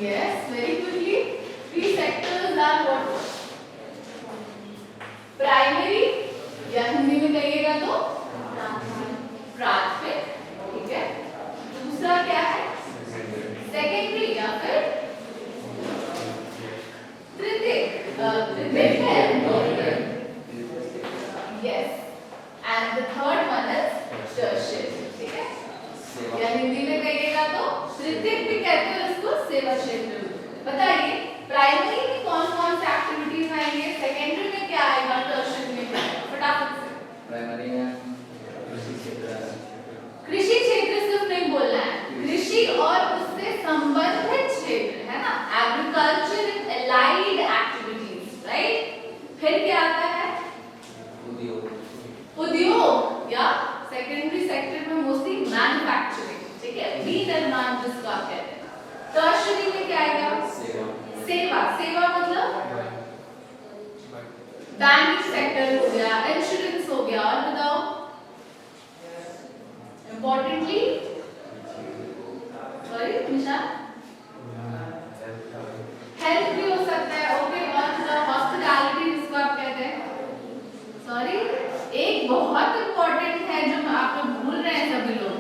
Yes, very quickly. Three sectors are what? Primary या हिंदी में कहिएगा तो प्राथमिक, ठीक है। दूसरा क्या है? सेकेंडरी या फिर तृतीयक। तृतीयक है। Yes. And the third one is tertiary, ठीक है। या हिंदी में कहिएगा तो तृतीयक भी कहते हैं उसको, सेवा क्षेत्र। बताइए प्राइमरी में कौन कौन से एक्टिविटीज आएंगे, सेकेंडरी में क्या आएगा, टर्शियरी में क्या आएगा? फटाफट से। प्राइमरी में कृषि क्षेत्र सिर्फ नहीं बोलना है, कृषि और उससे संबंधित क्षेत्र है ना, agriculture and allied activities, right. फिर क्या आता है? उद्योग या सेकेंडरी सेक्टर में मोस्टली मैन्युफैक्चरिंग, ठीक है, विनिर्माण जिसको आप कहते हैं। टर्शियरी में क्या आएगा? सेवा मतलब बैंकिंग सेक्टर हो गया, इंश्योरेंस हो गया, और बताओ इम्पोर्टेंटली, सॉरी निशान, हेल्थ भी हो सकता है, ओके। और बताओ हॉस्पिटैलिटी जिसको आप कहते हैं, सॉरी एक बहुत इम्पोर्टेंट है जो आप लोग भूल रहे हैं सभी लोग,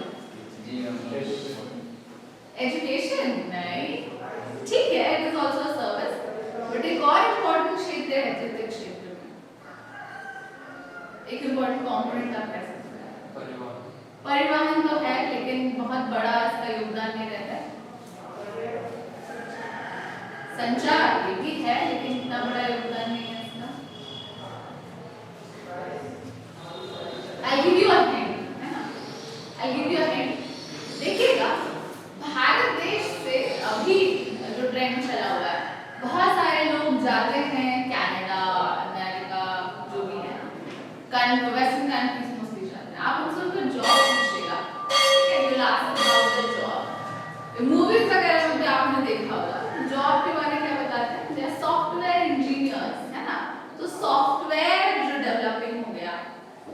एजुकेशन नहीं, ठीक है, it is also service, but एक और इम्पोर्टेंट क्षेत्र है तृतीयक क्षेत्र में, एक इम्पोर्टेंट कंपोनेंट आप कह सकते हैं। परिवहन तो है लेकिन बहुत बड़ा इसका योगदान नहीं रहता है। संचार ये भी है लेकिन इतना बड़ा योगदान नहीं है इसका। I'll give you a hint, है ना? I'll give you a hint. देखिएगा भारत देश से अभी जो ट्रेंड चला हुआ है, बहुत सारे लोग जाते हैं कनाडा, अमेरिका, जो भी है वेस्टर्न कंट्रीज मोस्टली जाते हैं। आप उनसे उनका जॉब पूछिएगा, ठीक है, you'll ask about the job. Movies वगैरह में भी आपने देखा होगा, जॉब के बारे में क्या बताते हैं, जैसे सॉफ्टवेयर इंजीनियर्स, है ना। तो सॉफ्टवेयर जो डेवलपिंग हो गया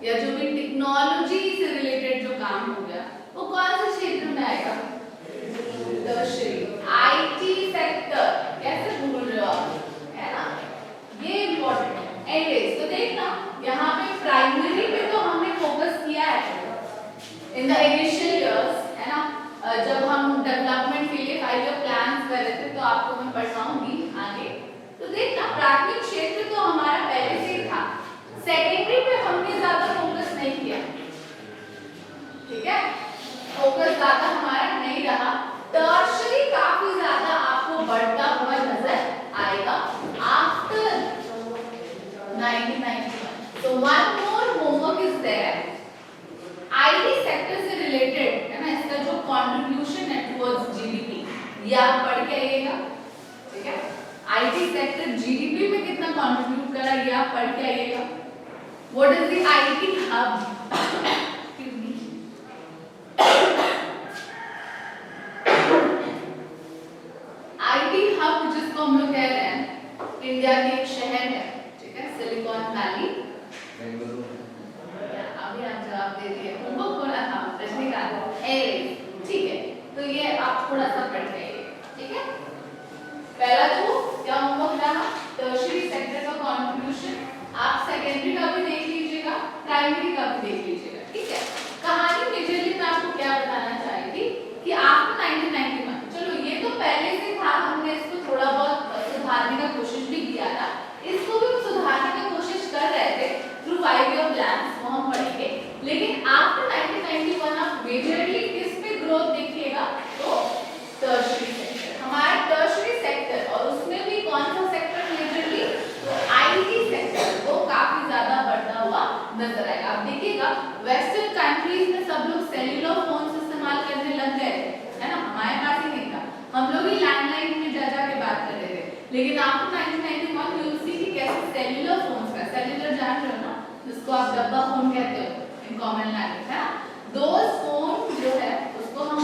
या जो भी टेक्नोलॉजी से रिलेटेड जो काम हो गया, वो कौन से क्षेत्र में आएगा? Tertiary, IT sector. कैसे भूल रहे हो आप, है ना, ये इंपॉर्टेंट है। एनीवेज तो देखना यहाँ पे प्राइमरी पे तो हमने फोकस किया है इन द इनिशियल इयर्स, है ना, जब हम डेवलपमेंट के लिए 5 ईयर प्लान्स कर रहे थे, तो आपको मैं पढ़ाऊंगी आगे। तो देखना प्राथमिक क्षेत्र तो हमारा पहले से ही था, सेकेंडरी पे हमने ज्यादा फोकस नहीं किया, ठीक है, फोकस ज्यादा हमारा नहीं रहा। टर्शियरी काफी ज्यादा आपको बढ़ता हुआ नजर आएगा after 1991। So one more homework is there. IT sector से रिलेटेड, है ना, इसका जो कंट्रीब्यूशन है टुवर्ड्स जीडीपी, ये आप पढ़ के आइएगा, ठीक है। आईटी सेक्टर जीडीपी में कितना कंट्रीब्यूट करा, ये आप पढ़ के आइएगा। What is the IT hub? IT hub जिसको हम लोग कह रहे हैं, इंडिया की एक शहर है, ठीक है, सिलिकॉन वैली। अभी आप जवाब दे दिए, उनको बोला था रजनीकांत, ठीक है। तो ये आप थोड़ा सा पढ़ जाइए, ठीक है। पहला तो क्या होमवर्क रहा, टर्शियरी सेक्टर का कंट्रीब्यूशन। आप सेकेंडरी का भी देख लीजिएगा, प्राइमरी का भी देख लीजिएगा, ठीक है। कहानी मेजरली मैं आपको क्या बताना चाहती कि आफ्टर 1991, चलो ये तो पहले से था, हमने इसको थोड़ा बहुत सुधारने का कोशिश भी किया था, इसको भी सुधारने की कोशिश कर रहे थे थ्रू 5 ईयर प्लान्स, वो हम पढ़ेंगे। लेकिन आफ्टर 1991 आप मेजरली किस पे ग्रोथ देखिएगा, तो टर्शियरी सेक्टर, हमारा टर्शियरी सेक्टर, और उसमें भी कौन सा सेक्टर मेजरली, तो आईटी सेक्टर, वो काफी ज्यादा बढ़ता हुआ नजर आएगा। आप देखिएगा वेस्टर्न कंट्रीज में सब लोग सेल्युलर फोन्स इस्तेमाल करने लग गए थे, है ना, हमारे पास ही नहीं था, हम लोग ही लैंडलाइन में जा के बात कर रहे थे। लेकिन आफ्टर 1991 यू विल सी कि कैसे सेल्युलर फोन्स का, सेल्युलर जान रहे हो ना, जिसको आप डब्बा फोन कहते हो इन कॉमन लैंग्वेज, है ना, दोस फोन जो है उसको हम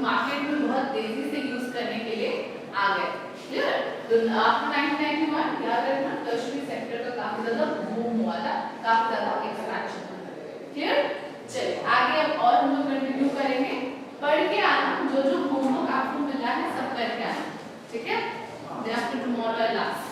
मार्केट में बहुत तेजी से यूज करने के लिए आ गए, क्लियर। तो आफ्टर 1991 याद रखना टर्शियरी सेक्टर का काफी ज्यादा बूम हुआ था, काफी ज्यादा एक्सपेंशन, क्लियर। चलिए आगे अब और हम लोग कंटिन्यू करेंगे, पढ़ के आना, जो जो होमवर्क आपको मिला है सब करके आना, ठीक है, डे आफ्टर टुमारो है लास्ट।